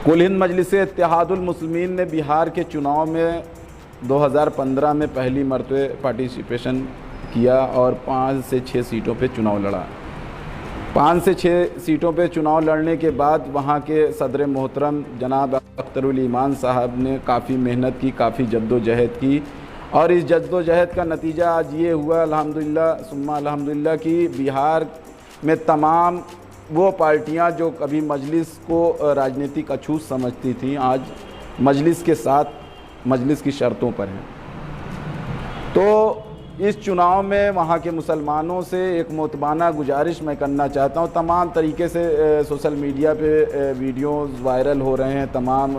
कुल हिंद मजलिस-ए-इत्तेहादुल मुस्लिमीन ने बिहार के चुनाव में 2015 में पहली मरतबे पार्टिसिपेशन किया और 5 से 6 सीटों पे चुनाव लड़ा। 5 से 6 सीटों पे चुनाव लड़ने के बाद वहाँ के सदर मोहतरम जनाब अख्तरुल ईमान साहब ने काफ़ी मेहनत की, काफ़ी जद्दोजहद की और इस जद्दोजहद का नतीजा आज ये हुआ अल्हम्दुलिल्लाह सुम्मा अल्हम्दुलिल्लाह कि बिहार में तमाम वो पार्टियां जो कभी मजलिस को राजनीतिक अछूत समझती थीं आज मजलिस के साथ, मजलिस की शर्तों पर हैं। तो इस चुनाव में वहाँ के मुसलमानों से एक मोतबाना गुजारिश मैं करना चाहता हूँ। तमाम तरीके से सोशल मीडिया पे वीडियोज़ वायरल हो रहे हैं। तमाम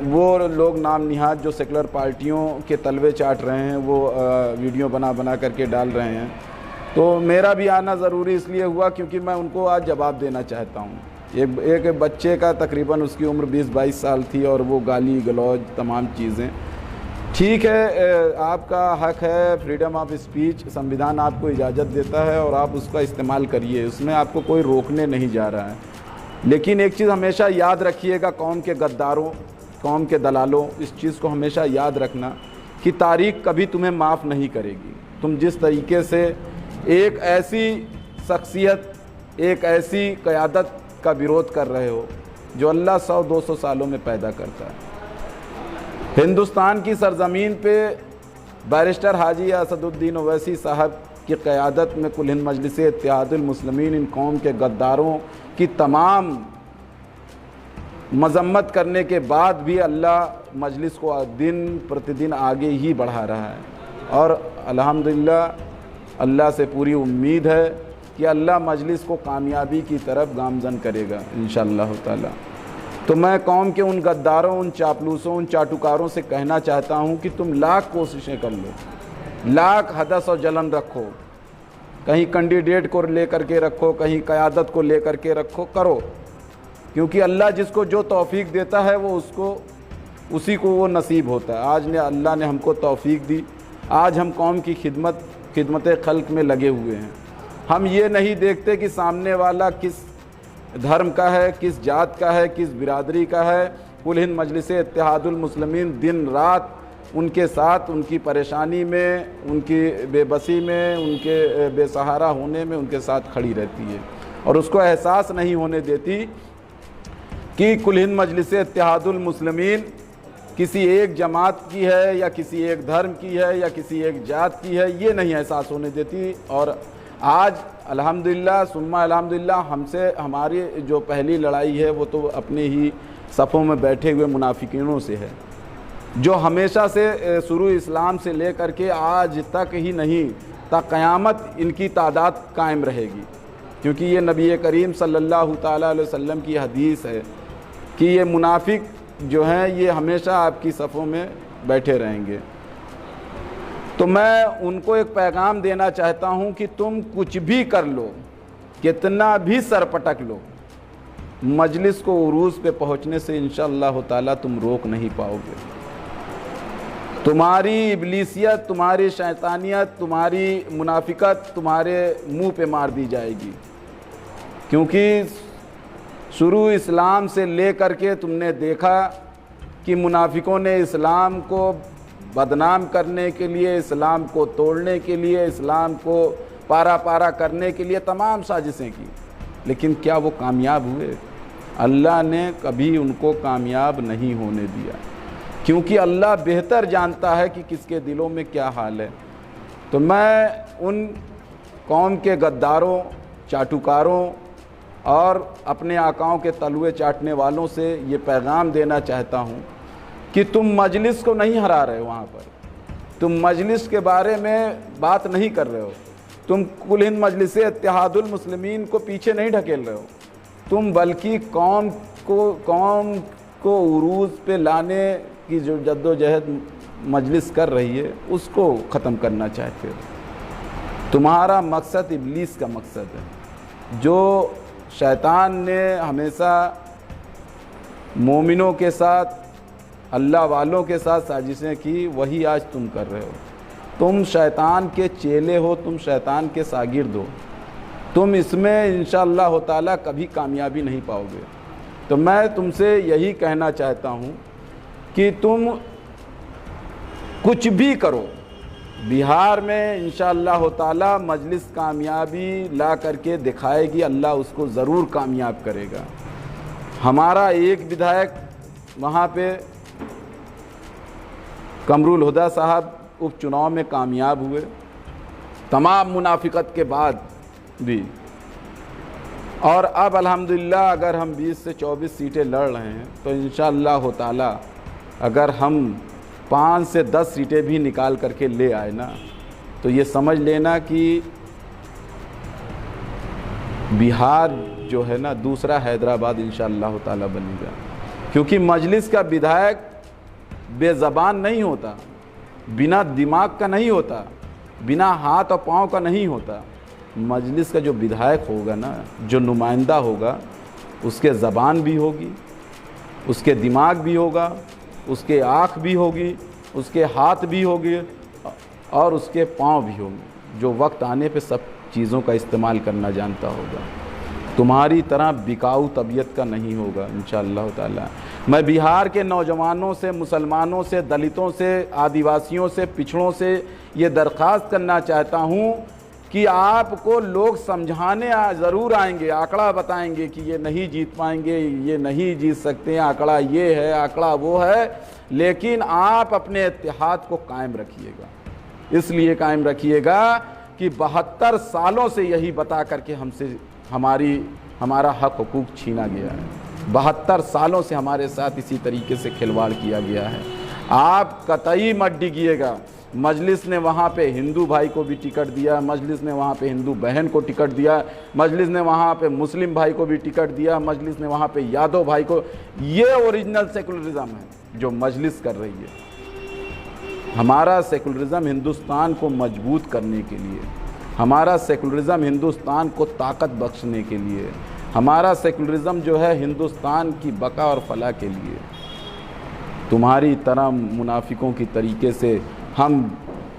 वो लोग नाम निहाद जो सेकुलर पार्टियों के तलवे चाट रहे हैं वो वीडियो बना करके डाल रहे हैं। तो मेरा भी आना ज़रूरी इसलिए हुआ क्योंकि मैं उनको आज जवाब देना चाहता हूँ। एक बच्चे का तकरीबन उसकी उम्र 20-22 साल थी और वो गाली गलौज तमाम चीज़ें, ठीक है आपका हक है, फ्रीडम ऑफ स्पीच, संविधान आपको इजाज़त देता है और आप उसका इस्तेमाल करिए, उसमें आपको कोई रोकने नहीं जा रहा है। लेकिन एक चीज़ हमेशा याद रखिएगा, कौम के गद्दारों, कौम के दलालों, इस चीज़ को हमेशा याद रखना कि तारीख़ कभी तुम्हें माफ़ नहीं करेगी। तुम जिस तरीके से एक ऐसी शख्सियत, एक ऐसी क़यादत का विरोध कर रहे हो जो अल्लाह 100-200 सालों में पैदा करता है। हिंदुस्तान की सरज़मीन पे बैरिस्टर हाजी असदुद्दीन ओवैसी साहब की क़यादत में कुल हिंद मजलिस-ए-इत्तेहादुल मुस्लिमीन इन कौम के गद्दारों की तमाम मजम्मत करने के बाद भी अल्लाह मजलिस को दिन प्रतिदिन आगे ही बढ़ा रहा है और अल्हम्दुलिल्लाह अल्लाह से पूरी उम्मीद है कि अल्लाह मजलिस को कामयाबी की तरफ गामज़न करेगा इंशाअल्लाह ताला। तो मैं कौम के उन गद्दारों, उन चापलूसों, उन चाटुकारों से कहना चाहता हूँ कि तुम लाख कोशिशें कर लो, लाख हदस और जलन रखो, कहीं कैंडिडेट को लेकर के रखो, कहीं क़यादत को लेकर के रखो, करो, क्योंकि अल्लाह जिसको जो तौफीक देता है वो उसी को वो नसीब होता है। आज अल्लाह ने हमको तौफीक दी, आज हम कौम की खिदमत खल्क में लगे हुए हैं। हम ये नहीं देखते कि सामने वाला किस धर्म का है, किस जात का है, किस बिरादरी का है। कुल हिंद मजलिस-ए-इत्तेहादुल मुस्लिमीन दिन रात उनके साथ, उनकी परेशानी में, उनकी बेबसी में, उनके बेसहारा होने में उनके साथ खड़ी रहती है और उसको एहसास नहीं होने देती कि कुल हिंद मजलिस-ए-इत्तेहादुल मुस्लिमीन किसी एक जमात की है या किसी एक धर्म की है या किसी एक जात की है, ये नहीं एहसास होने देती। और आज अल्हम्दुलिल्लाह सुम्मा अल्हम्दुलिल्लाह हमसे हमारी जो पहली लड़ाई है वो तो अपने ही सफ़ों में बैठे हुए मुनाफिकीनों से है, जो हमेशा से शुरू इस्लाम से लेकर के आज तक ही नहीं ता क़यामत इनकी तादाद कायम रहेगी, क्योंकि ये नबी करीम सल्लल्लाहु ताला अलैहि वसल्लम की हदीस है कि ये मुनाफिक जो हैं ये हमेशा आपकी सफ़ों में बैठे रहेंगे। तो मैं उनको एक पैगाम देना चाहता हूं कि तुम कुछ भी कर लो, कितना भी सर पटक लो, मजलिस को उरूज पे पहुंचने से इंशाअल्लाह ताला तुम रोक नहीं पाओगे। तुम्हारी इब्लीसियत, तुम्हारी शैतानियत, तुम्हारी मुनाफिकत तुम्हारे मुंह पे मार दी जाएगी, क्योंकि शुरू इस्लाम से ले करके तुमने देखा कि मुनाफिकों ने इस्लाम को बदनाम करने के लिए, इस्लाम को तोड़ने के लिए, इस्लाम को पारा पारा करने के लिए तमाम साजिशें की, लेकिन क्या वो कामयाब हुए? अल्लाह ने कभी उनको कामयाब नहीं होने दिया, क्योंकि अल्लाह बेहतर जानता है कि किसके दिलों में क्या हाल है। तो मैं उन कौम के गद्दारों, चाटुकारों और अपने आकाओं के तलवे चाटने वालों से ये पैगाम देना चाहता हूँ कि तुम मजलिस को नहीं हरा रहे हो, वहाँ पर तुम मजलिस के बारे में बात नहीं कर रहे हो, तुम कुल हिंद मजलिस-ए-इत्तेहादुल मुस्लिमीन को पीछे नहीं ढकेल रहे हो, तुम बल्कि कौम को उरूज पे लाने की जो जद्दोजहद मजलिस कर रही है उसको ख़त्म करना चाहते हो। तुम्हारा मकसद इब्लीस का मकसद है। जो शैतान ने हमेशा मोमिनों के साथ, अल्लाह वालों के साथ साजिशें की, वही आज तुम कर रहे हो। तुम शैतान के चेले हो, तुम शैतान के शागिर्द हो। तुम इसमें इंशाअल्लाह ताला कभी कामयाबी नहीं पाओगे। तो मैं तुमसे यही कहना चाहता हूँ कि तुम कुछ भी करो, बिहार में इंशाअल्लाह ताला मजलिस कामयाबी ला करके दिखाएगी, अल्लाह उसको ज़रूर कामयाब करेगा। हमारा एक विधायक वहाँ पे कमरुल हुदा साहब उपचुनाव में कामयाब हुए, तमाम मुनाफिकत के बाद भी। और अब अल्हम्दुलिल्लाह अगर हम 20 से 24 सीटें लड़ रहे हैं तो इंशाअल्लाह ताला अगर हम 5 से 10 सीटें भी निकाल करके ले आए ना, तो ये समझ लेना कि बिहार जो है ना दूसरा हैदराबाद इंशाअल्लाह ताला बनेगा। क्योंकि मजलिस का विधायक बेज़बान नहीं होता, बिना दिमाग का नहीं होता, बिना हाथ और पाँव का नहीं होता। मजलिस का जो विधायक होगा ना, जो नुमाइंदा होगा, उसके ज़बान भी होगी, उसके दिमाग भी होगा, उसके आँख भी होगी, उसके हाथ भी होगी और उसके पाँव भी होंगे, जो वक्त आने पे सब चीज़ों का इस्तेमाल करना जानता होगा। तुम्हारी तरह बिकाऊ तबीयत का नहीं होगा इंशाअल्लाह ताला। मैं बिहार के नौजवानों से, मुसलमानों से, दलितों से, आदिवासियों से, पिछड़ों से ये दरख्वास्त करना चाहता हूँ कि आपको लोग समझाने ज़रूर आएंगे, आंकड़ा बताएंगे कि ये नहीं जीत पाएंगे, ये नहीं जीत सकते, आंकड़ा ये है, आंकड़ा वो है, लेकिन आप अपने इत्तेहाद को कायम रखिएगा। इसलिए कायम रखिएगा कि 72 सालों से यही बता करके हमसे हमारा हक हुकूक छीना गया है। 72 सालों से हमारे साथ इसी तरीके से खिलवाड़ किया गया है। आप कतई मत डिगिएगा। मजलिस ने वहाँ पे हिंदू भाई को भी टिकट दिया, मजलिस ने वहाँ पे हिंदू बहन को टिकट दिया, मजलिस ने वहाँ पे मुस्लिम भाई को भी टिकट दिया, मजलिस ने वहाँ पे यादव भाई को। ये ओरिजिनल सेकुलरिज्म है जो मजलिस कर रही है। हमारा सेकुलरिज्म हिंदुस्तान को मजबूत करने के लिए, हमारा सेकुलरिज्म हिंदुस्तान को ताकत बख्शने के लिए, हमारा सेकुलरिज्म जो है हिंदुस्तान की बका और फलाह के लिए। तुम्हारी तरह मुनाफिकों की तरीके से हम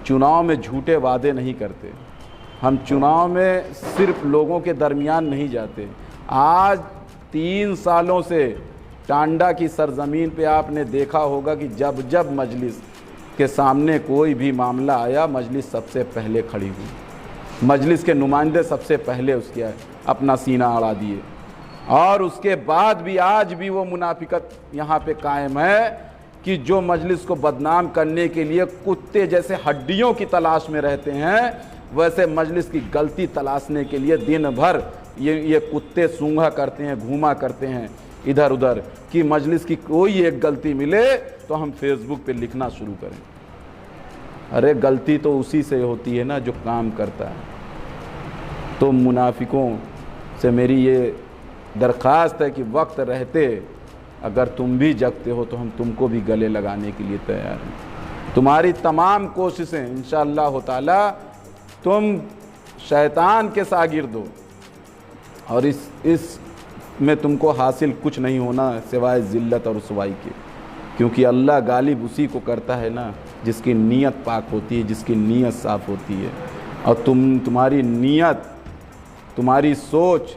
चुनाव में झूठे वादे नहीं करते, हम चुनाव में सिर्फ लोगों के दरमियान नहीं जाते। आज 3 सालों से टांडा की सरजमीन पे आपने देखा होगा कि जब जब मजलिस के सामने कोई भी मामला आया, मजलिस सबसे पहले खड़ी हुई, मजलिस के नुमाइंदे सबसे पहले उसके अपना सीना अड़ा दिए। और उसके बाद भी आज भी वो मुनाफिकत यहाँ पे कायम है कि जो मजलिस को बदनाम करने के लिए कुत्ते जैसे हड्डियों की तलाश में रहते हैं, वैसे मजलिस की गलती तलाशने के लिए दिन भर ये कुत्ते सूंघा करते हैं, घूमा करते हैं इधर उधर कि मजलिस की कोई एक गलती मिले तो हम फेसबुक पे लिखना शुरू करें। अरे गलती तो उसी से होती है ना जो काम करता है। तो मुनाफिकों से मेरी ये दरख्वास्त है कि वक्त रहते अगर तुम भी जगते हो तो हम तुमको भी गले लगाने के लिए तैयार हैं। तुम्हारी तमाम कोशिशें इंशाअल्लाह ताला, तुम शैतान के शागिर्द हो और इस में तुमको हासिल कुछ नहीं होना सिवाय ज़िल्लत और रुसवाई के। क्योंकि अल्लाह गालिब उसी को करता है ना जिसकी नीयत पाक होती है, जिसकी नीयत साफ़ होती है। और तुम्हारी नीयत, तुम्हारी सोच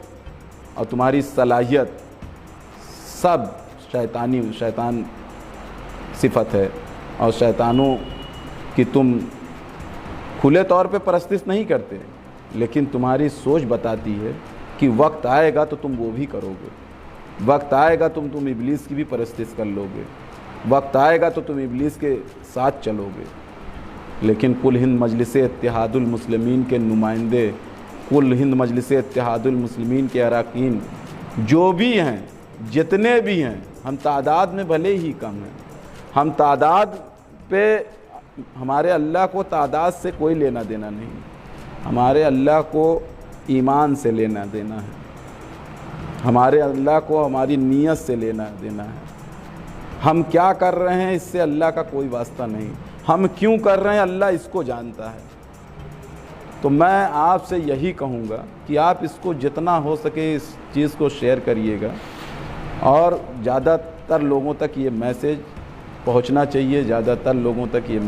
और तुम्हारी सलाहियत सब शैतान सिफत है। और शैतानों की तुम खुले तौर पे परस्तिश नहीं करते, लेकिन तुम्हारी सोच बताती है कि वक्त आएगा तो तुम वो भी करोगे, वक्त आएगा तुम इब्लीस की भी परस्तिश कर लोगे, वक्त आएगा तो तुम इब्लीस के साथ चलोगे। लेकिन कुल हिंद मजलिस इत्तेहादुल मुस्लिमीन के नुमाइंदे, कुल हिंद मजलिस इत्तेहादुल मुस्लिमीन के अरकान जो भी हैं, जितने भी हैं, हम तादाद में भले ही कम हैं, हम तादाद पे, हमारे अल्लाह को तादाद से कोई लेना देना नहीं, हमारे अल्लाह को ईमान से लेना देना है, हमारे अल्लाह को हमारी नीयत से लेना देना है। हम क्या कर रहे हैं इससे अल्लाह का कोई वास्ता नहीं, हम क्यों कर रहे हैं अल्लाह इसको जानता है। तो मैं आपसे यही कहूँगा कि आप इसको जितना हो सके इस चीज़ को शेयर करिएगा और ज़्यादातर लोगों तक ये मैसेज पहुंचना चाहिए, ज़्यादातर लोगों तक ये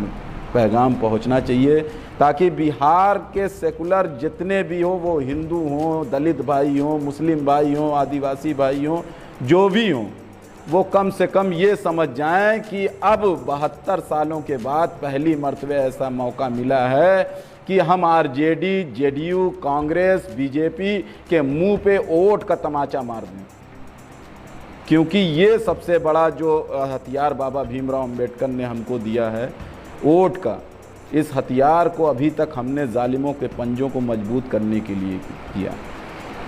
पैगाम पहुंचना चाहिए, ताकि बिहार के सेकुलर जितने भी हो, वो हिंदू हों, दलित भाई हों, मुस्लिम भाई हों, आदिवासी भाई हों, जो भी हों, वो कम से कम ये समझ जाएं कि अब 72 सालों के बाद पहली मर्तबा ऐसा मौका मिला है कि हम आरजेडी, जेडीयू, कांग्रेस, बीजेपी के मुंह पे वोट का तमाचा मार दें। क्योंकि ये सबसे बड़ा जो हथियार बाबा भीमराव अंबेडकर ने हमको दिया है, वोट का, इस हथियार को अभी तक हमने जालिमों के पंजों को मजबूत करने के लिए किया,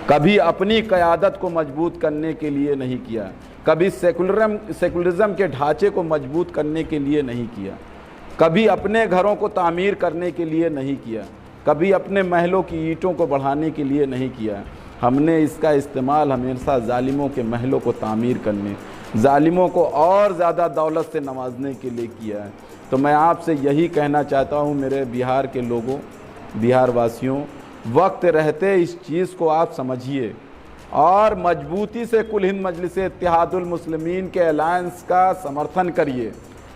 कभी अपनी क़यादत को मजबूत करने के लिए नहीं किया, कभी सेकुलरिज्म के ढांचे को मजबूत करने के लिए नहीं किया, कभी अपने घरों को तामीर करने के लिए नहीं किया, कभी अपने महलों की ईंटों को बढ़ाने के लिए नहीं किया। हमने इसका इस्तेमाल हमेशा जालिमों के महलों को तामीर करने, जालिमों को और ज़्यादा दौलत से नवाजने के लिए किया है। तो मैं आपसे यही कहना चाहता हूँ मेरे बिहार के लोगों, बिहार वासियों, वक्त रहते इस चीज़ को आप समझिए और मजबूती से कुल हिंद मजलिस इत्तेहादुल मुस्लिमीन के अलायंस का समर्थन करिए।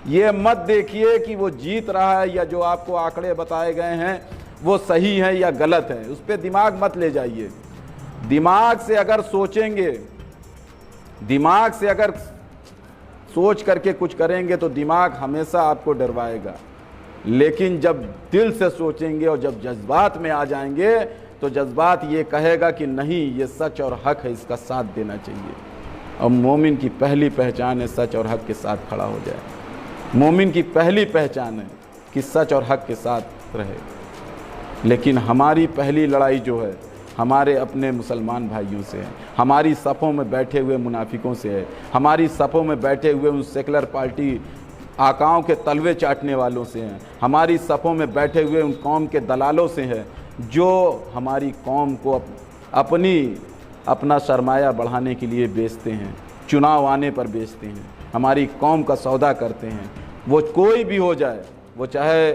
ये मत देखिए कि वो जीत रहा है या जो आपको आंकड़े बताए गए हैं वो सही है या गलत है, उस पर दिमाग मत ले जाइए। दिमाग से अगर सोचेंगे, दिमाग से अगर सोच करके कुछ करेंगे तो दिमाग हमेशा आपको डरवाएगा, लेकिन जब दिल से सोचेंगे और जब जज्बात में आ जाएंगे तो जज्बात ये कहेगा कि नहीं, ये सच और हक है, इसका साथ देना चाहिए। और मोमिन की पहली पहचान है सच और हक के साथ खड़ा हो जाए। मोमिन की पहली पहचान है कि सच और हक के साथ रहे। लेकिन हमारी पहली लड़ाई जो है हमारे अपने मुसलमान भाइयों से है, हमारी सफ़ों में बैठे हुए मुनाफिकों से है, हमारी सफ़ों में बैठे हुए उन सेकुलर पार्टी आकाओं के तलवे चाटने वालों से हैं, हमारी सफ़ों में बैठे हुए उन कौम के दलालों से है जो हमारी कौम को अपना सरमाया बढ़ाने के लिए बेचते हैं, चुनाव आने पर बेचते हैं, हमारी कौम का सौदा करते हैं। वो कोई भी हो जाए, वो चाहे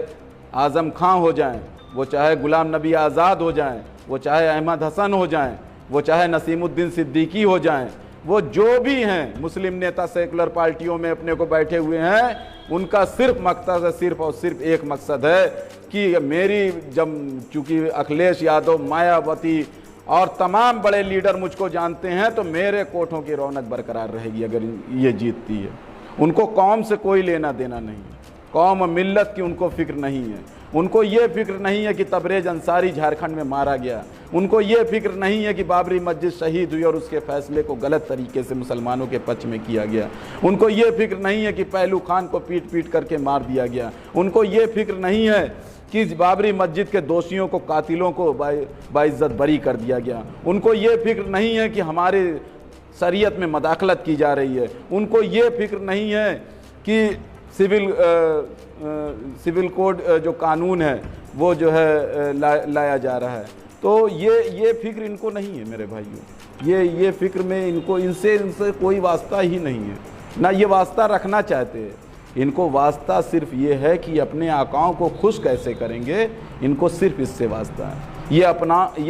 आज़म खां हो जाएं, वो चाहे गुलाम नबी आज़ाद हो जाएं, वो चाहे अहमद हसन हो जाएं, वो चाहे नसीमुद्दीन सिद्दीकी हो जाएं, वो जो भी हैं मुस्लिम नेता सेकुलर पार्टियों में अपने को बैठे हुए हैं, उनका सिर्फ मकसद है, सिर्फ और सिर्फ एक मकसद है कि मेरी, जब चूँकि अखिलेश यादव, मायावती और तमाम बड़े लीडर मुझको जानते हैं, तो मेरे कोठों की रौनक बरकरार रहेगी अगर ये जीतती है। उनको कौम से कोई लेना देना नहीं है, कौम और मिल्लत की उनको फिक्र नहीं है। उनको ये फिक्र नहीं है कि तबरेज अंसारी झारखंड में मारा गया, उनको ये फिक्र नहीं है कि बाबरी मस्जिद शहीद हुई और उसके फैसले को गलत तरीके से मुसलमानों के पक्ष में किया गया, उनको ये फिक्र नहीं है कि पहलू खान को पीट पीट करके मार दिया गया, उनको ये फिक्र नहीं है कि बाबरी मस्जिद के दोषियों को, कातिलों को बाइज्जत बरी कर दिया गया, उनको ये फिक्र नहीं है कि हमारे शरीयत में मदाखलत की जा रही है, उनको ये फिक्र नहीं है कि सिविल कोड जो कानून है वो जो है लाया जा रहा है। तो ये फिक्र इनको नहीं है मेरे भाइयों, ये फिक्र में इनसे कोई वास्ता ही नहीं है, ना ये वास्ता रखना चाहते हैं। इनको वास्ता सिर्फ ये है कि अपने आकाओं को खुश कैसे करेंगे, इनको सिर्फ इससे वास्ता है। ये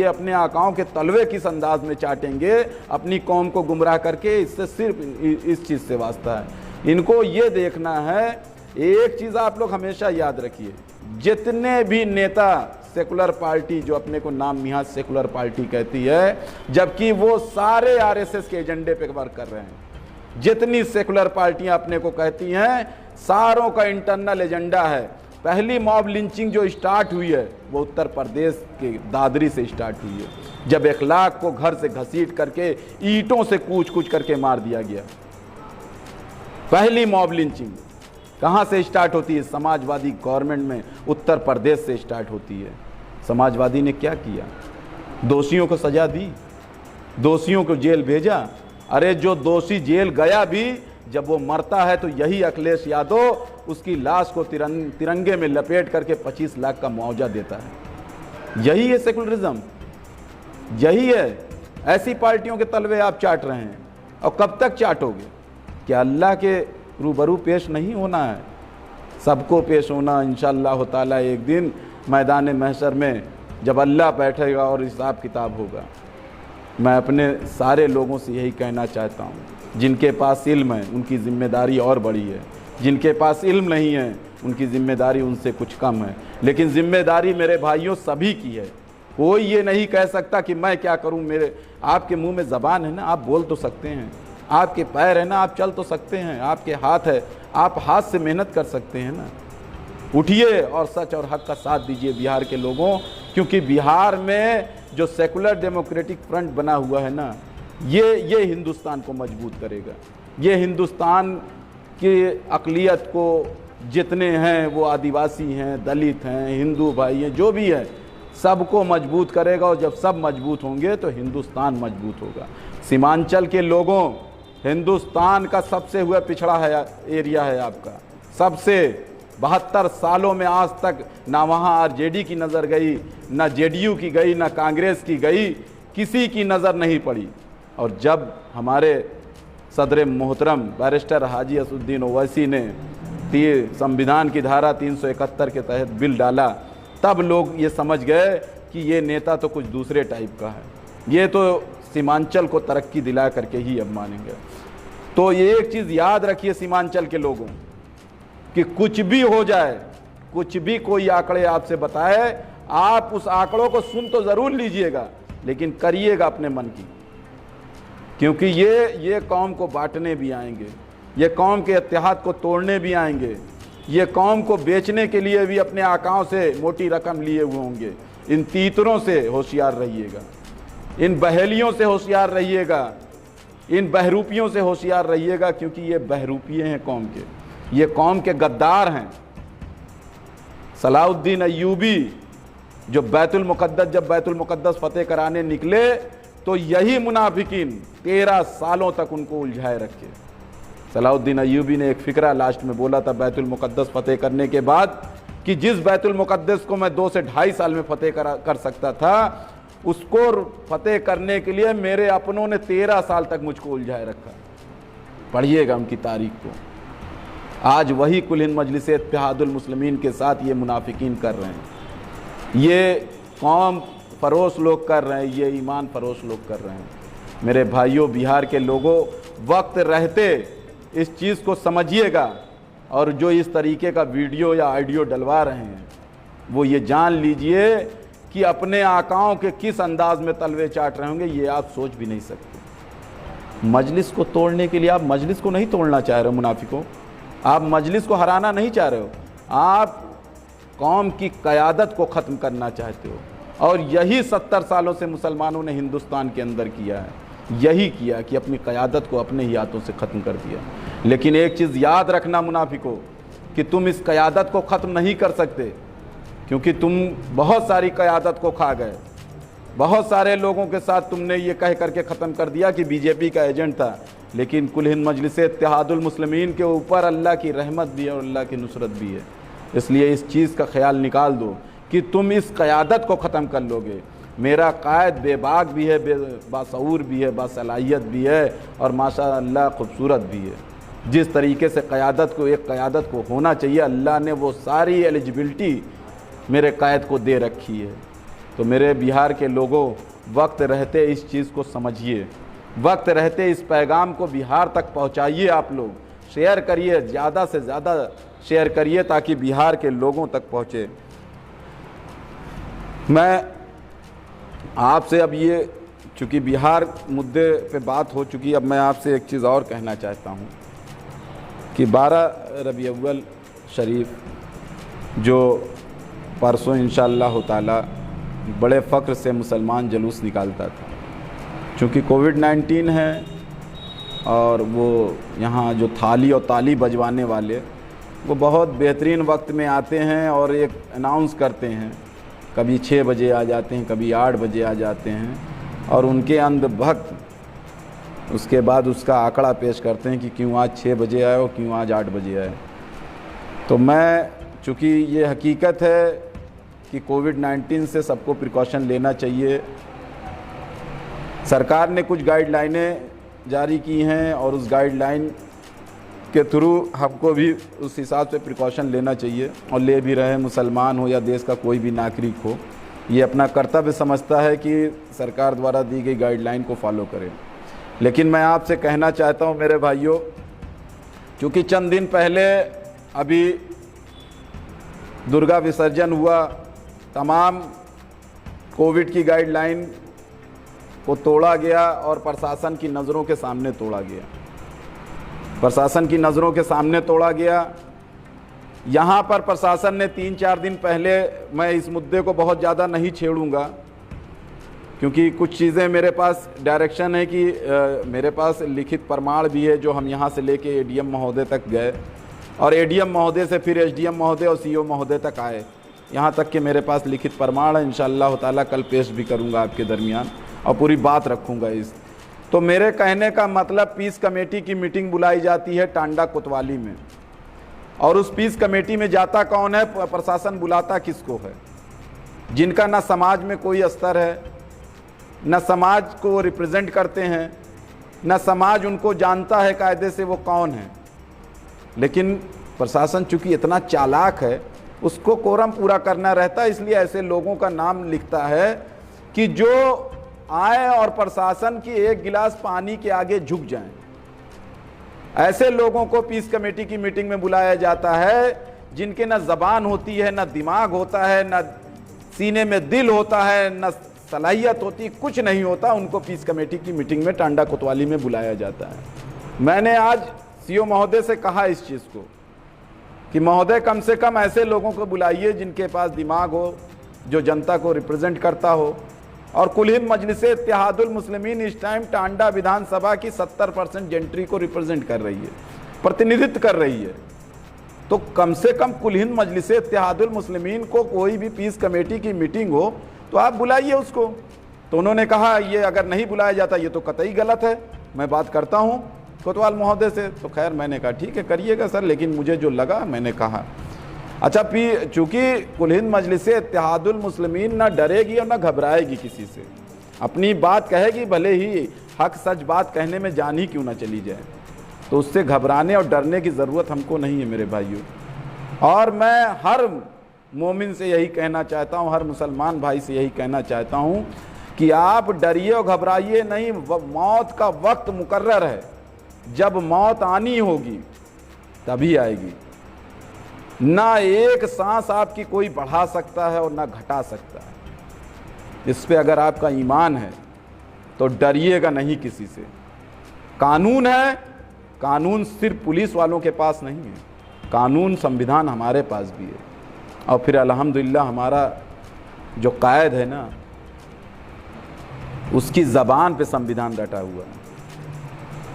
अपने आकाओं के तलवे किस अंदाज में चाटेंगे, अपनी कौम को गुमराह करके, इससे सिर्फ इस चीज़ से वास्ता है। इनको ये देखना है, एक चीज़ आप लोग हमेशा याद रखिए, जितने भी नेता सेकुलर पार्टी जो अपने को नाम निहाज सेकुलर पार्टी कहती है, जबकि वो सारे आरएसएस के एजेंडे पे वर्क कर रहे हैं, जितनी सेकुलर पार्टियां अपने को कहती हैं सारों का इंटरनल एजेंडा है। पहली मॉब लिंचिंग जो स्टार्ट हुई है वो उत्तर प्रदेश के दादरी से स्टार्ट हुई है, जब 1 लाख को घर से घसीट करके ईंटों से कूच करके मार दिया गया। पहली मॉब लिंचिंग कहाँ से स्टार्ट होती है? समाजवादी गवर्नमेंट में उत्तर प्रदेश से स्टार्ट होती है। समाजवादी ने क्या किया? दोषियों को सजा दी, दोषियों को जेल भेजा। अरे जो दोषी जेल गया भी, जब वो मरता है तो यही अखिलेश यादव उसकी लाश को तिरंगे में लपेट करके 25 लाख का मुआवजा देता है। यही है सेकुलरिज्म, यही है। ऐसी पार्टियों के तलवे आप चाट रहे हैं, और कब तक चाटोगे? क्या अल्लाह के रूबरू पेश नहीं होना है? सबको पेश होना इंशाअल्लाह ताला एक दिन मैदान महशर में, जब अल्लाह बैठेगा और हिसाब किताब होगा। मैं अपने सारे लोगों से यही कहना चाहता हूँ, जिनके पास इल्म है उनकी ज़िम्मेदारी और बड़ी है, जिनके पास इल्म नहीं है उनकी ज़िम्मेदारी उनसे कुछ कम है। लेकिन ज़िम्मेदारी मेरे भाइयों सभी की है। कोई ये नहीं कह सकता कि मैं क्या करूं, मेरे आपके मुंह में ज़बान है ना, आप बोल तो सकते हैं, आपके पैर है ना, आप चल तो सकते हैं, आपके हाथ है, आप हाथ से मेहनत कर सकते हैं ना। उठिए और सच और हक का साथ दीजिए बिहार के लोगों, क्योंकि बिहार में जो सेकुलर डेमोक्रेटिक फ्रंट बना हुआ है ना, ये हिंदुस्तान को मजबूत करेगा। ये हिंदुस्तान की अक़लियत को, जितने हैं वो आदिवासी हैं, दलित हैं, हिंदू भाई हैं, जो भी है, सबको मजबूत करेगा। और जब सब मजबूत होंगे तो हिंदुस्तान मजबूत होगा। सीमांचल के लोगों, हिंदुस्तान का सबसे हुआ पिछड़ा है एरिया है आपका, सबसे 72 सालों में आज तक ना वहाँ आरजेडी की नज़र गई, ना जेडीयू की गई, ना कांग्रेस की गई, किसी की नज़र नहीं पड़ी। और जब हमारे सदर मोहतरम बैरिस्टर हाजी असदुद्दीन ओवैसी ने संविधान की धारा 371 के तहत बिल डाला, तब लोग ये समझ गए कि ये नेता तो कुछ दूसरे टाइप का है, ये तो सीमांचल को तरक्की दिला करके ही अब मानेंगे। तो ये एक चीज़ याद रखिए सीमांचल के लोगों, कि कुछ भी हो जाए, कुछ भी कोई आंकड़े आपसे बताए, आप उस आंकड़ों को सुन तो ज़रूर लीजिएगा, लेकिन करिएगा अपने मन की, क्योंकि ये कौम को बांटने भी आएंगे, ये कौम के इत्तेहाद को तोड़ने भी आएंगे, ये कौम को बेचने के लिए भी अपने आकाओं से मोटी रकम लिए हुए होंगे। इन तीतरों से होशियार रहिएगा, इन बहेलियों से होशियार रहिएगा, इन बहरूपियों से होशियार रहिएगा, क्योंकि ये बहरूपिये हैं कौम के, ये कौम के गद्दार हैं। सलाउद्दीन अय्यूबी जो जब बैतुल मुक़द्दस फतेह कराने निकले, तो यही मुनाफिकीन 13 सालों तक उनको उलझाए रखे। सलाउद्दीन अय्यूबी ने एक फ़िक्रा लास्ट में बोला था बैतुल मुक़द्दस फतेह करने के बाद, कि जिस बैतुल मुक़द्दस को मैं 2 से ढाई साल में फतेह कर सकता था, उसको फतेह करने के लिए मेरे अपनों ने 13 साल तक मुझको उलझाए रखा। पढ़िएगा उनकी तारीख को। आज वही कुल हिंद मजलिस इत्तेहादुल मुस्लिमीन के साथ ये मुनाफिकीन कर रहे हैं, ये कौम फरोश लोग कर रहे हैं, ये ईमान फरोश लोग कर रहे हैं। मेरे भाइयों, बिहार के लोगों, वक्त रहते इस चीज़ को समझिएगा, और जो इस तरीके का वीडियो या ऑडियो डलवा रहे हैं, वो ये जान लीजिए कि अपने आकाओं के किस अंदाज में तलवे चाट रहे होंगे, ये आप सोच भी नहीं सकते। मजलिस को तोड़ने के लिए आप मजलिस को नहीं तोड़ना चाह रहे हो मुनाफिकों, आप मजलिस को हराना नहीं चाह रहे हो, आप कौम की क़यादत को ख़त्म करना चाहते हो। और यही 70 सालों से मुसलमानों ने हिंदुस्तान के अंदर किया है, यही किया कि अपनी क़यादत को अपने ही हाथों से ख़त्म कर दिया। लेकिन एक चीज़ याद रखना मुनाफिकों, कि तुम इस क़यादत को ख़त्म नहीं कर सकते, क्योंकि तुम बहुत सारी क़यादत को खा गए। बहुत सारे लोगों के साथ तुमने ये कह करके ख़त्म कर दिया कि बीजेपी का एजेंट था, लेकिन कुल हिंद मजलिस इत्तेहादुल मुस्लिमीन के ऊपर अल्लाह की रहमत भी है और अल्लाह की नुसरत भी है। इसलिए इस चीज़ का ख्याल निकाल दो कि तुम इस क़यादत को ख़त्म कर लोगे। मेरा कायद बेबाक भी है, बाशऊर भी है, बासलाहियत भी है, और माशाअल्लाह खूबसूरत भी है। जिस तरीके से क़यादत को, एक क़यादत को होना चाहिए, अल्लाह ने वो सारी एलिजिबिलिटी मेरे कायद को दे रखी है। तो मेरे बिहार के लोगों, वक्त रहते इस चीज़ को समझिए, वक्त रहते इस पैगाम को बिहार तक पहुंचाइए। आप लोग शेयर करिए, ज़्यादा से ज़्यादा शेयर करिए, ताकि बिहार के लोगों तक पहुँचे। मैं आपसे अब ये, चूँकि बिहार मुद्दे पे बात हो चुकी, अब मैं आपसे एक चीज़ और कहना चाहता हूँ कि 12 रबी अव्वल शरीफ जो परसों इंशाअल्लाह ताला बड़े फ़ख्र से मुसलमान जुलूस निकालता था, चूँकि कोविड-19 है, और वो यहाँ जो थाली और ताली बजवाने वाले, वो बहुत बेहतरीन वक्त में आते हैं और एक अनाउंस करते हैं, कभी 6 बजे आ जाते हैं, कभी 8 बजे आ जाते हैं, और उनके अंधभक्त उसके बाद उसका आंकड़ा पेश करते हैं कि क्यों आज 6 बजे आए हो, क्यों आज 8 बजे आए। तो मैं, चूँकि ये हकीकत है कि कोविड-19 से सबको प्रिकॉशन लेना चाहिए, सरकार ने कुछ गाइडलाइनें जारी की हैं, और उस गाइडलाइन के थ्रू हमको भी उस हिसाब से प्रिकॉशन लेना चाहिए, और ले भी रहे। मुसलमान हो या देश का कोई भी नागरिक हो, ये अपना कर्तव्य समझता है कि सरकार द्वारा दी गई गाइडलाइन को फॉलो करें। लेकिन मैं आपसे कहना चाहता हूँ मेरे भाइयों, क्योंकि चंद दिन पहले अभी दुर्गा विसर्जन हुआ, तमाम कोविड की गाइडलाइन को तोड़ा गया और प्रशासन की नज़रों के सामने तोड़ा गया। प्रशासन की नज़रों के सामने तोड़ा गया। यहाँ पर प्रशासन ने 3-4 दिन पहले, मैं इस मुद्दे को बहुत ज़्यादा नहीं छेड़ूंगा क्योंकि कुछ चीज़ें मेरे पास डायरेक्शन है कि मेरे पास लिखित प्रमाण भी है जो हम यहाँ से लेके एडीएम महोदय तक गए और एडीएम महोदय से फिर एसडीएम महोदय और सीओ महोदय तक आए। यहाँ तक कि मेरे पास लिखित प्रमाण है, इंशाअल्लाह ताला कल पेश भी करूँगा आपके दरमियान और पूरी बात रखूँगा इस। तो मेरे कहने का मतलब, पीस कमेटी की मीटिंग बुलाई जाती है टांडा कोतवाली में, और उस पीस कमेटी में जाता कौन है? प्रशासन बुलाता किसको है? जिनका ना समाज में कोई स्तर है, न समाज को रिप्रेजेंट करते हैं, न समाज उनको जानता है कायदे से वो कौन है। लेकिन प्रशासन चूंकि इतना चालाक है, उसको कोरम पूरा करना रहता है, इसलिए ऐसे लोगों का नाम लिखता है कि जो आए और प्रशासन की एक गिलास पानी के आगे झुक जाएं। ऐसे लोगों को पीस कमेटी की मीटिंग में बुलाया जाता है जिनके न ज़बान होती है, न दिमाग होता है, न सीने में दिल होता है, न सलाहियत होती, कुछ नहीं होता। उनको पीस कमेटी की मीटिंग में टांडा कोतवाली में बुलाया जाता है। मैंने आज सीओ महोदय से कहा इस चीज़ को कि महोदय कम से कम ऐसे लोगों को बुलाइए जिनके पास दिमाग हो, जो जनता को रिप्रेजेंट करता हो। और कुल हिंद मजलिस इत्तेहादुल मुस्लिमीन इस टाइम टांडा विधानसभा की 70% जेंट्री को रिप्रेजेंट कर रही है, प्रतिनिधित्व कर रही है। तो कम से कम कुल हिंद मजलिस इत्तेहादुल मुस्लिमीन को कोई भी पीस कमेटी की मीटिंग हो तो आप बुलाइए उसको। तो उन्होंने कहा ये अगर नहीं बुलाया जाता ये तो कतई गलत है, मैं बात करता हूँ कोतवाल महोदय से। तो खैर मैंने कहा ठीक है करिएगा सर, लेकिन मुझे जो लगा मैंने कहा अच्छा चूँकि कुल हिंद मजलिस इत्तेहादुल मुस्लिमीन ना डरेगी और ना घबराएगी किसी से, अपनी बात कहेगी, भले ही हक सच बात कहने में जान ही क्यों ना चली जाए। तो उससे घबराने और डरने की ज़रूरत हमको नहीं है मेरे भाइयों। और मैं हर मोमिन से यही कहना चाहता हूँ, हर मुसलमान भाई से यही कहना चाहता हूँ कि आप डरिए और घबराइए नहीं। मौत का वक्त मुकर्रर है, जब मौत आनी होगी तभी आएगी। ना एक सांस आपकी कोई बढ़ा सकता है और ना घटा सकता है। इस पे अगर आपका ईमान है तो डरिएगा नहीं किसी से। कानून है, कानून सिर्फ पुलिस वालों के पास नहीं है, कानून संविधान हमारे पास भी है। और फिर अल्हम्दुलिल्लाह हमारा जो कायद है ना, उसकी ज़बान पे संविधान रटा हुआ है।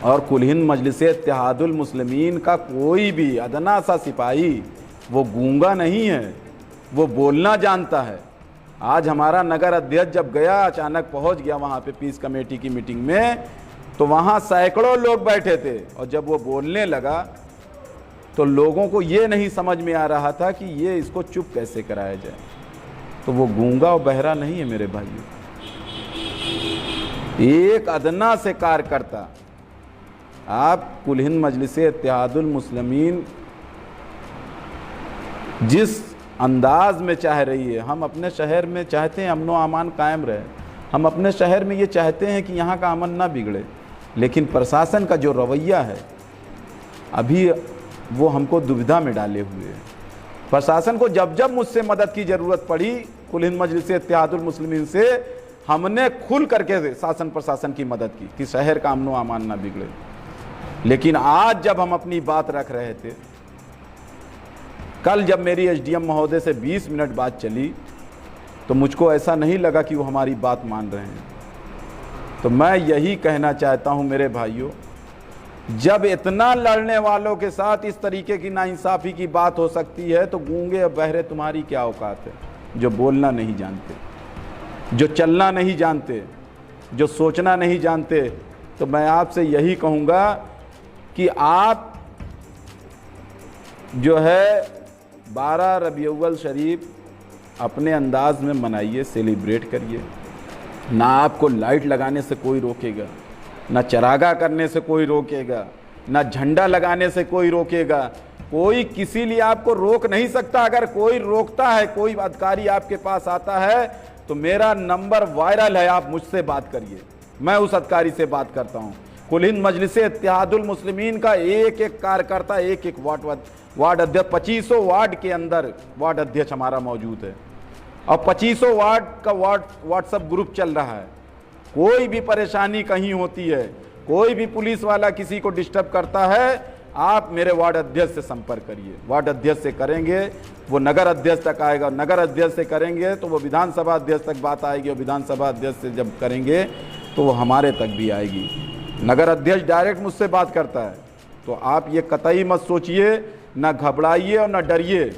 और कुल हिंद मजलिस इत्तेहादुल मुस्लिमीन का कोई भी अदना सा सिपाही वो गूंगा नहीं है, वो बोलना जानता है। आज हमारा नगर अध्यक्ष जब गया, अचानक पहुंच गया वहाँ पे पीस कमेटी की मीटिंग में, तो वहाँ सैकड़ों लोग बैठे थे और जब वो बोलने लगा तो लोगों को ये नहीं समझ में आ रहा था कि ये इसको चुप कैसे कराया जाए। तो वो गूंगा और बहरा नहीं है मेरे भाइयों। एक अदना से कार्यकर्ता, आप कुल हिंद मजलिस इत्तेहादुल मुस्लिमीन जिस अंदाज में चाह रही है, हम अपने शहर में चाहते हैं अमन व अमान कायम रहे, हम अपने शहर में ये चाहते हैं कि यहाँ का अमन ना बिगड़े। लेकिन प्रशासन का जो रवैया है अभी वो हमको दुविधा में डाले हुए है। प्रशासन को जब जब मुझसे मदद की ज़रूरत पड़ी कुल हिंद मजलिस इत्तेहादुल मुस्लिमीन से, हमने खुल करके शासन प्रशासन की मदद की कि शहर का अमन व अमान ना बिगड़े। लेकिन आज जब हम अपनी बात रख रहे थे, कल जब मेरी एसडीएम महोदय से 20 मिनट बात चली तो मुझको ऐसा नहीं लगा कि वो हमारी बात मान रहे हैं। तो मैं यही कहना चाहता हूं मेरे भाइयों, जब इतना लड़ने वालों के साथ इस तरीके की नाइंसाफ़ी की बात हो सकती है तो गूंगे और बहरे तुम्हारी क्या औकात है, जो बोलना नहीं जानते, जो चलना नहीं जानते, जो सोचना नहीं जानते। तो मैं आपसे यही कहूँगा कि आप जो है 12 रबीउल शरीफ अपने अंदाज में मनाइए, सेलिब्रेट करिए। ना आपको लाइट लगाने से कोई रोकेगा, ना चरागा करने से कोई रोकेगा, ना झंडा लगाने से कोई रोकेगा। कोई किसी लिए आपको रोक नहीं सकता। अगर कोई रोकता है, कोई अधिकारी आपके पास आता है तो मेरा नंबर वायरल है, आप मुझसे बात करिए, मैं उस अधिकारी से बात करता हूँ। कुल हिंद मजलिस इत्तेहादुल मुस्लिमीन का एक एक कार्यकर्ता, एक एक वार्ड अध्यक्ष, 2500 वार्ड के अंदर वार्ड अध्यक्ष हमारा मौजूद है और 2500 वार्ड का व्हाट्सएप ग्रुप चल रहा है। कोई भी परेशानी कहीं होती है, कोई भी पुलिस वाला किसी को डिस्टर्ब करता है आप मेरे वार्ड अध्यक्ष से संपर्क करिए। वार्ड अध्यक्ष से करेंगे, वो नगर अध्यक्ष तक आएगा, नगर अध्यक्ष से करेंगे तो वो विधानसभा अध्यक्ष तक बात आएगी, और विधानसभा अध्यक्ष से जब करेंगे तो वो हमारे तक भी आएगी। नगर अध्यक्ष डायरेक्ट मुझसे बात करता है। तो आप ये कतई मत सोचिए, ना घबराइए और ना डरिए।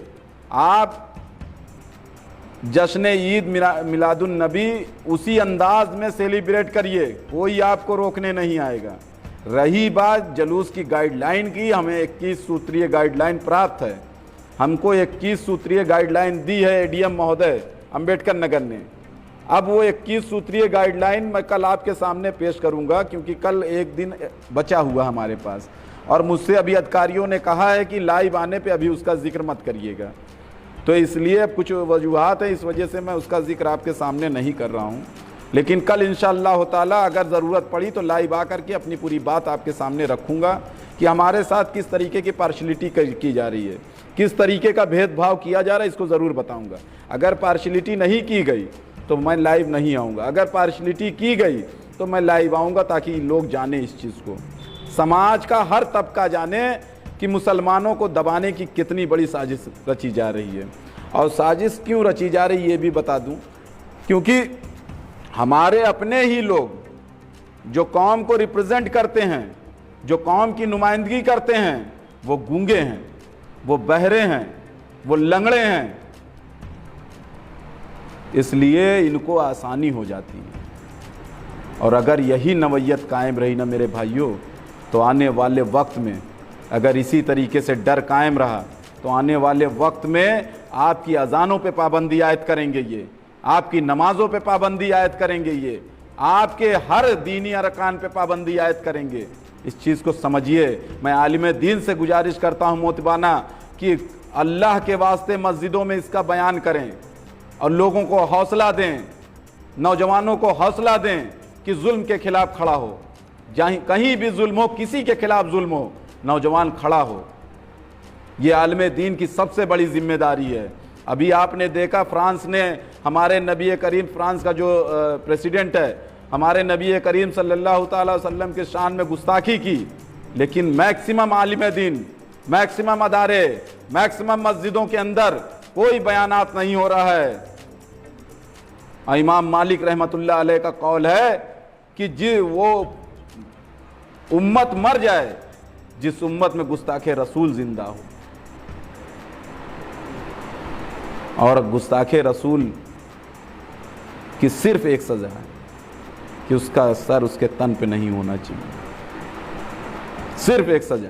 आप जश्न ईद मिलादुन नबी उसी अंदाज में सेलिब्रेट करिए, कोई आपको रोकने नहीं आएगा। रही बात जुलूस की गाइडलाइन की, हमें 21 सूत्रीय गाइडलाइन प्राप्त है। हमको 21 सूत्रीय गाइडलाइन दी है एडीएम महोदय अंबेडकर नगर ने। अब वो 21 सूत्रीय गाइडलाइन मैं कल आपके सामने पेश करूंगा, क्योंकि कल एक दिन बचा हुआ हमारे पास, और मुझसे अभी अधिकारियों ने कहा है कि लाइव आने पे अभी उसका जिक्र मत करिएगा। तो इसलिए कुछ वजूहात है, इस वजह से मैं उसका जिक्र आपके सामने नहीं कर रहा हूँ। लेकिन कल इंशाअल्लाह ताला अगर ज़रूरत पड़ी तो लाइव आकर के अपनी पूरी बात आपके सामने रखूँगा कि हमारे साथ किस तरीके की पार्शलिटी की जा रही है, किस तरीके का भेदभाव किया जा रहा है, इसको ज़रूर बताऊँगा। अगर पार्शलिटी नहीं की गई तो मैं लाइव नहीं आऊँगा, अगर पार्शलिटी की गई तो मैं लाइव आऊँगा, ताकि लोग जाने इस चीज़ को, समाज का हर तबका जाने कि मुसलमानों को दबाने की कितनी बड़ी साजिश रची जा रही है। और साजिश क्यों रची जा रही है ये भी बता दूं, क्योंकि हमारे अपने ही लोग जो कौम को रिप्रेजेंट करते हैं, जो कौम की नुमाइंदगी करते हैं, वो गूंगे हैं, वो बहरे हैं, वो लंगड़े हैं। इसलिए इनको आसानी हो जाती है। और अगर यही नवैयत कायम रही ना मेरे भाइयों, तो आने वाले वक्त में अगर इसी तरीके से डर कायम रहा तो आने वाले वक्त में आपकी अजानों पे पाबंदी आयद करेंगे ये, आपकी नमाजों पे पाबंदी आयद करेंगे ये, आपके हर दीनी अरकान पे पाबंदी आयद करेंगे। इस चीज़ को समझिए। मैं आलिम दीन से गुजारिश करता हूँ मोतबाना कि अल्लाह के वास्ते मस्जिदों में इसका बयान करें और लोगों को हौसला दें, नौजवानों को हौसला दें कि जुल्म के खिलाफ खड़ा हो। जहाँ कहीं भी जुल्म हो, किसी के खिलाफ जुल्म हो, नौजवान खड़ा हो। ये आलिम दीन की सबसे बड़ी जिम्मेदारी है। अभी आपने देखा फ्रांस ने हमारे नबी करीम, फ्रांस का जो प्रेसिडेंट है, हमारे नबी करीम सल्लल्लाहु अलैहि वसल्लम के शान में गुस्ताखी की, लेकिन मैक्सिमम आलिम दीन, मैक्सिमम अदारे, मैक्सिमम मस्जिदों के अंदर कोई बयानात नहीं हो रहा है। इमाम मालिक रहमतुल्लाह अलैह का कौल है कि जी वो उम्मत मर जाए जिस उम्मत में गुस्ताखे रसूल जिंदा हो। और गुस्ताखे रसूल की सिर्फ एक सजा है कि उसका सर उसके तन पे नहीं होना चाहिए, सिर्फ एक सजा।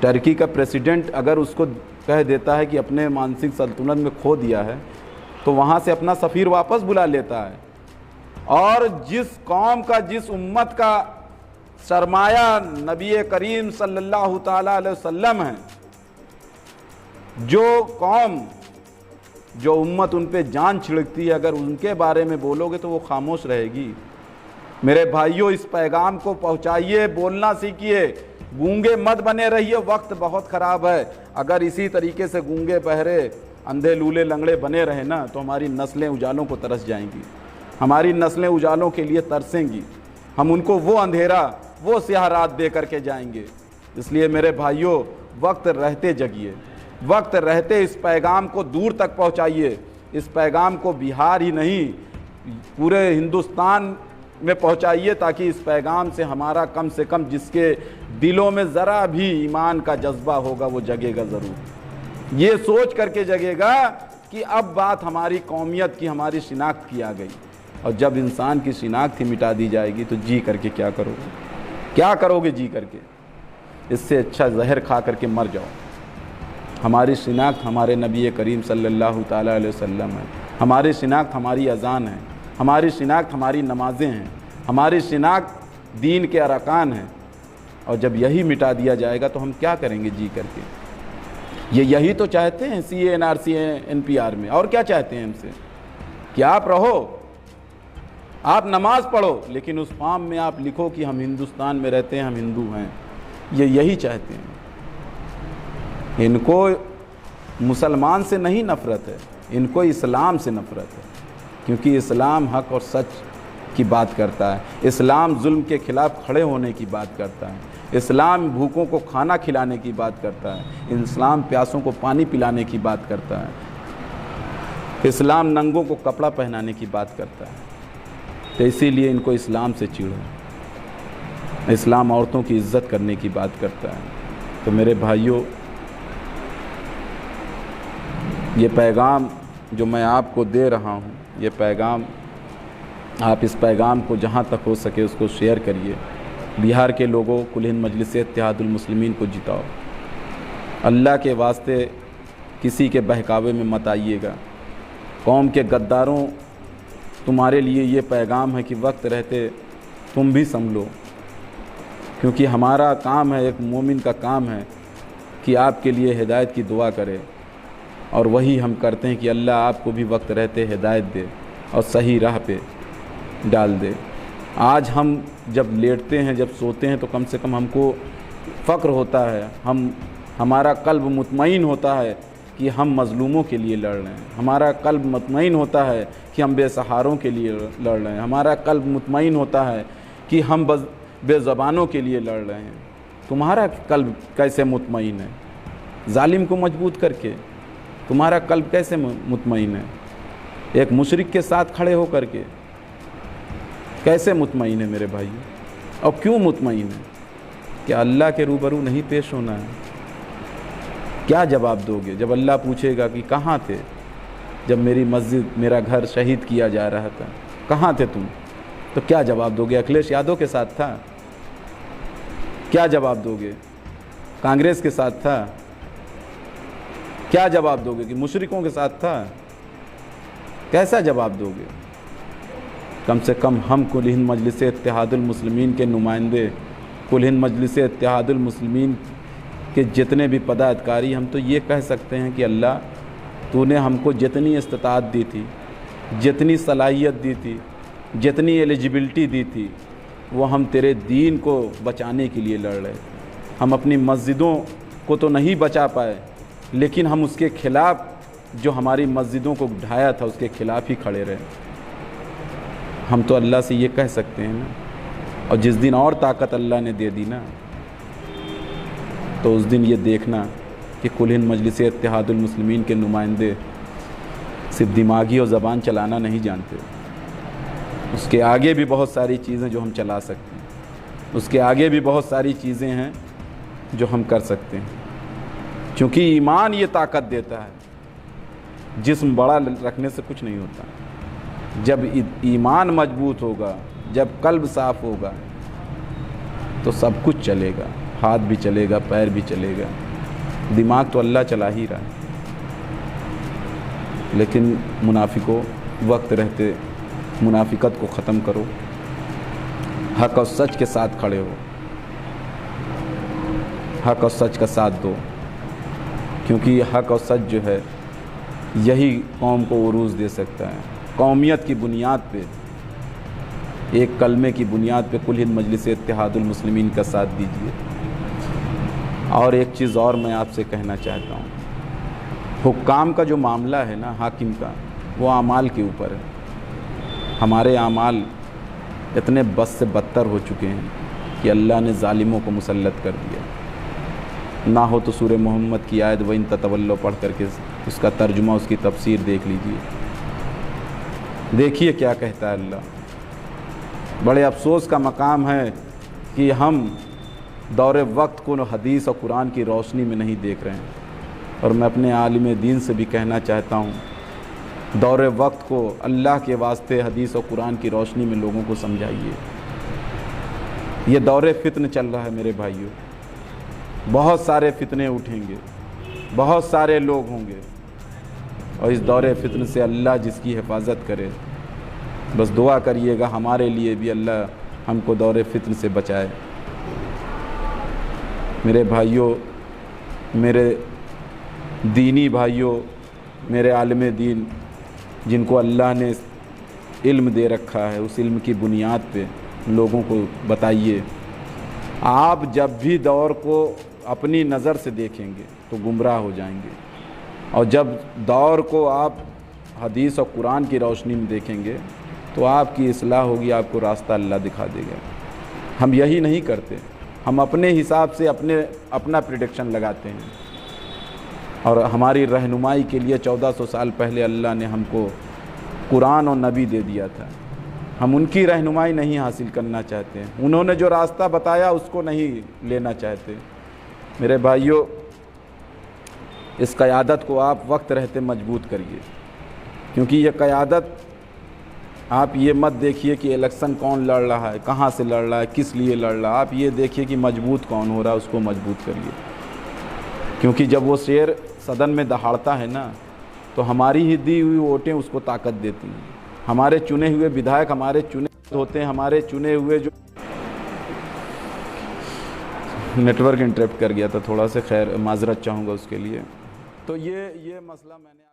टर्की का प्रेसिडेंट अगर उसको कह देता है कि अपने मानसिक संतुलन में खो दिया है, तो वहाँ से अपना सफ़ीर वापस बुला लेता है। और जिस कौम का, जिस उम्मत का सरमाया नबी करीम सल्लल्लाहु ताला अलैहि वसल्लम है, जो कौम, जो उम्मत उन पे जान छिड़कती है, अगर उनके बारे में बोलोगे तो वो खामोश रहेगी। मेरे भाइयों, इस पैगाम को पहुंचाइए, बोलना सीखिए, गूंगे मत बने रहिए। वक्त बहुत ख़राब है। अगर इसी तरीके से गूंगे बहरे, अंधे लूले लंगड़े बने रहे ना, तो हमारी नस्लें उजालों को तरस जाएंगी, हमारी नस्लें उजालों के लिए तरसेंगी। हम उनको वो अंधेरा, वो स्याह रात दे करके जाएंगे। इसलिए मेरे भाइयों, वक्त रहते जगिए, वक्त रहते इस पैगाम को दूर तक पहुंचाइए। इस पैगाम को बिहार ही नहीं, पूरे हिंदुस्तान में पहुंचाइए, ताकि इस पैगाम से हमारा कम से कम जिसके दिलों में ज़रा भी ईमान का जज्बा होगा वो जगेगा ज़रूर। ये सोच करके जगेगा कि अब बात हमारी कौमियत की, हमारी शिनाख्त की आ गई। और जब इंसान की शिनाख्त ही मिटा दी जाएगी तो जी करके क्या करोगे? क्या करोगे जी करके? इससे अच्छा जहर खा करके मर जाओ। हमारी शिनाख्त हमारे नबी करीम सल्लल्लाहु ताला अलैहि वसल्लम है, हमारी शिनाख्त हमारी अज़ान है, हमारी शिनाख्त हमारी नमाज़ें हैं, हमारी शिनाख्त दीन के अरकान हैं। और जब यही मिटा दिया जाएगा तो हम क्या करेंगे जी करके? यही तो चाहते हैं CA NRC NPR में, और क्या चाहते हैं हमसे? कि आप रहो, आप नमाज पढ़ो, लेकिन उस फॉर्म में आप लिखो कि हम हिंदुस्तान में रहते हैं, हम हिंदू हैं। यही चाहते हैं। इनको मुसलमान से नहीं नफ़रत है, इनको इस्लाम से नफ़रत है, क्योंकि इस्लाम हक और सच की बात करता है। इस्लाम जुल्म के ख़िलाफ़ खड़े होने की बात करता है। इस्लाम भूखों को खाना खिलाने की बात करता है। इस्लाम प्यासों को पानी पिलाने की बात करता है। इस्लाम नंगों को कपड़ा पहनाने की बात करता है। तो इसीलिए इनको इस्लाम से चिढ़ है। इस्लाम औरतों की इज़्ज़त करने की बात करता है। तो मेरे भाइयों, ये पैगाम जो मैं आपको दे रहा हूँ, ये पैगाम, आप इस पैगाम को जहाँ तक हो सके उसको शेयर करिए। बिहार के लोगों, कुल हिंद मजलिस इत्तेहादुल मुस्लिमीन को जिताओ। अल्लाह के वास्ते किसी के बहकावे में मत आइएगा। कौम के गद्दारों, तुम्हारे लिए ये पैगाम है कि वक्त रहते तुम भी संभलो, क्योंकि हमारा काम है, एक मोमिन का काम है कि आपके लिए हिदायत की दुआ करे, और वही हम करते हैं कि अल्लाह आपको भी वक्त रहते हिदायत दे और सही राह पे डाल दे। आज हम जब लेटते हैं, जब सोते हैं, तो कम से कम हमको फ़क्र होता है, हमारा कल्ब मुतमईन होता है कि हम मज़लूमों के लिए लड़ रहे हैं। हमारा कल्ब मुतमईन होता है कि हम बेसहारों के लिए लड़ रहे हैं। हमारा कल्ब मुतमईन होता है कि हम बेज़बानों के लिए लड़ रहे हैं। तुम्हारा कल्ब कैसे मुतमईन है? जालिम को मजबूत करके तुम्हारा कल्ब कैसे मुतमईन है? एक मुशरिक के साथ खड़े हो करके कैसे मुतमईन है मेरे भाई? और क्यों मुतमईन है? क्या अल्लाह के रूबरू नहीं पेश होना है? क्या जवाब दोगे जब अल्लाह पूछेगा कि कहाँ थे जब मेरी मस्जिद, मेरा घर शहीद किया जा रहा था? कहाँ थे तुम? तो क्या जवाब दोगे? अखिलेश यादव के साथ था? क्या जवाब दोगे? कांग्रेस के साथ था? क्या जवाब दोगे कि मुशरिकों के साथ था? कैसा जवाब दोगे? कम से कम हम कुल हिंद मजलिस इत्तेहादुल मुस्लिमीन के नुमाइंदे, कुल हिंद मजलिस इत्तेहादुल मुस्लिमीन के जितने भी पदाधिकारी, हम तो ये कह सकते हैं कि अल्लाह, तूने हमको जितनी इस्तिताअत दी थी, जितनी सलाहियत दी थी, जितनी एलिजिबिलिटी दी थी, वो हम तेरे दीन को बचाने के लिए लड़ रहे। हम अपनी मस्जिदों को तो नहीं बचा पाए, लेकिन हम उसके ख़िलाफ़, जो हमारी मस्जिदों को ढाया था, उसके ख़िलाफ़ ही खड़े रहे। हम तो अल्लाह से ये कह सकते हैं ना। और जिस दिन और ताकत अल्लाह ने दे दी ना, तो उस दिन ये देखना कि कुल हिंद मजलिस इत्तेहादुल मुस्लिमीन के नुमाइंदे सिर्फ दिमागी और ज़बान चलाना नहीं जानते। उसके आगे भी बहुत सारी चीज़ें जो हम चला सकते हैं, उसके आगे भी बहुत सारी चीज़ें हैं जो हम कर सकते हैं, क्योंकि ईमान ये ताकत देता है। जिस्म बड़ा रखने से कुछ नहीं होता। जब ईमान मजबूत होगा, जब कल्ब साफ़ होगा, तो सब कुछ चलेगा। हाथ भी चलेगा, पैर भी चलेगा, दिमाग तो अल्लाह चला ही रहा है। लेकिन मुनाफिकों, वक्त रहते मुनाफिकत को ख़त्म करो, हक़ और सच के साथ खड़े हो, हक़ और सच का साथ दो, क्योंकि हक़ और सच जो है यही कौम को उरूज़ दे सकता है। कौमियत की बुनियाद पे, एक कलमे की बुनियाद पे कुल हिंद मजलिस इत्तेहादुल मुस्लिमीन का साथ दीजिए। और एक चीज़ और मैं आपसे कहना चाहता हूँ, हुक्काम का जो मामला है ना, हाकिम का, वो आमाल के ऊपर है। हमारे आमाल इतने बस से बदतर हो चुके हैं कि अल्लाह ने ज़ालिमों को मुसल्लत कर दिया। ना हो तो सूरह मोहम्मद की आयत व इन ततवल्लो पढ़ करके उसका तर्जुमा, उसकी तफसीर देख लीजिए। देखिए क्या कहता है अल्लाह। बड़े अफसोस का मकाम है कि हम दौरे वक्त को हदीस और कुरान की रोशनी में नहीं देख रहे हैं। और मैं अपने आलिम दीन से भी कहना चाहता हूँ, दौरे वक्त को अल्लाह के वास्ते हदीस और कुरान की रोशनी में लोगों को समझाइए। ये दौरे फितन चल रहा है मेरे भाइयों, बहुत सारे फितने उठेंगे, बहुत सारे लोग होंगे, और इस दौरे फितन से अल्लाह जिसकी हिफाजत करे। बस दुआ करिएगा हमारे लिए भी, अल्लाह हमको दौरे फितन से बचाए। मेरे भाइयों, मेरे दीनी भाइयों, मेरे आलिम दीन जिनको अल्लाह ने इल्म दे रखा है, उस इल्म की बुनियाद पे लोगों को बताइए। आप जब भी दौर को अपनी नज़र से देखेंगे तो गुमराह हो जाएंगे, और जब दौर को आप हदीस और कुरान की रोशनी में देखेंगे तो आपकी इस्लाह होगी, आपको रास्ता अल्लाह दिखा देगा। हम यही नहीं करते, हम अपने हिसाब से अपना प्रिडिक्शन लगाते हैं। और हमारी रहनुमाई के लिए 1400 साल पहले अल्लाह ने हमको कुरान और नबी दे दिया था। हम उनकी रहनुमाई नहीं हासिल करना चाहते हैं, उन्होंने जो रास्ता बताया उसको नहीं लेना चाहते। मेरे भाइयों, इस क़यादत को आप वक्त रहते मजबूत करिए, क्योंकि ये क़यादत, आप ये मत देखिए कि इलेक्शन कौन लड़ रहा है, कहाँ से लड़ रहा है, किस लिए लड़ रहा है। आप ये देखिए कि मजबूत कौन हो रहा है, उसको मजबूत करिए। क्योंकि जब वो शेर सदन में दहाड़ता है ना, तो हमारी ही दी हुई वोटें उसको ताकत देती हैं। हमारे चुने हुए विधायक हमारे चुने होते हैं, हमारे चुने हुए जो नेटवर्क इंटरप्ट कर गया था थोड़ा सा, खैर माजरत चाहूँगा उसके लिए। तो ये मसला मैंने